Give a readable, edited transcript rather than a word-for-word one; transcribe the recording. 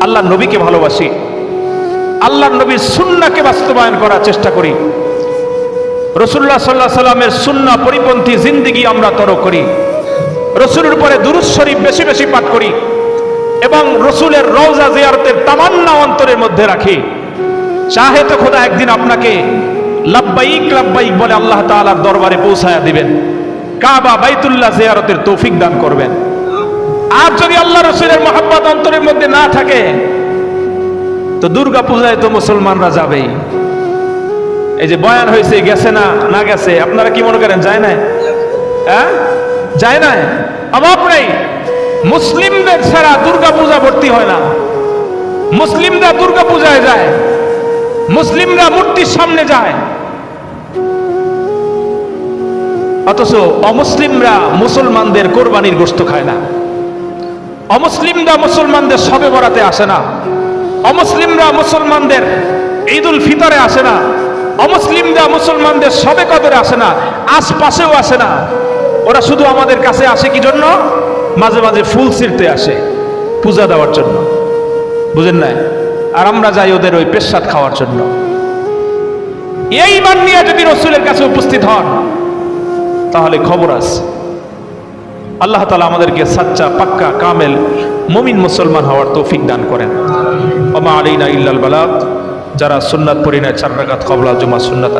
আল্লাহ নবীকে ভালোবাসি, আল্লাহ নবীর সুন্নাহকে বাস্তবায়ন করার চেষ্টা করি, রাসূলুল্লাহ সাল্লাল্লাহু আলাইহি সাল্লামের সুন্নাহ পরিপন্থী জিন্দেগি আমরা তরক করি, রাসূলের উপরে দুরূদ শরীফ বেশি বেশি পাঠ করি এবং রাসূলের রওজা জিয়ারতের তামান্না অন্তরের মধ্যে রাখি। চাহে তো খোদা একদিন আপনাকে লাব্বাইক লাব্বাইক বলে আল্লাহ তাআলার দরবারে পৌঁছায়া দিবেন, কাবা বাইতুল্লাহ জিয়ারতের তৌফিক দান করবেন। আর যদি আল্লাহ রাসূলের মহব্বত অন্তরের মধ্যে না থাকে তো দুর্গা পূজায় তো মুসলমানরা যাবেই। এই যে বয়ান হয়েছে, গেছে না গেছে, আপনারা কি মনে করেন যায় না? হ্যাঁ, যায় না, অভাব নেই। মুসলিমদের ছাড়া দুর্গা পূজা ভর্তি হয় না। মুসলিমরা দুর্গা পূজায় যায়, মুসলিমরা মূর্তির সামনে যায়, অথচ অমুসলিমরা মুসলমানদের কোরবানির গোশত খায় না। অমুসলিমরা মুসলমানদের শবে বরাতে আসে না, অমুসলিমরা মুসলমানদের ঈদুল ফিতরে আসে না, অমুসলিমরা মুসলমানদের শবে কদরে আসে না, আশপাশেও আসে না। ওরা শুধু আমাদের কাছে আসে কি জন্য? মাঝে মাঝে ফুল ছিঁড়তে আসে, পূজা দেওয়ার জন্য, বুঝেন না? আর আমরা যাই ওদের ওই পেশাদ খাওয়ার জন্য। এই মান নিয়ে যদি রাসূলের কাছে উপস্থিত হন তাহলে খবর আছে। আল্লাহ তাআলা আমাদেরকে সাচ্চা পাক্কা কামেল মুমিন মুসলমান হওয়ার তৌফিক দান করেন। ওয়া মা আলাইনা ইল্লাল বালাগ। যারা সুন্নাত পড়ি না 4 রাকাত ক্বাবলা জুমা সুন্নাত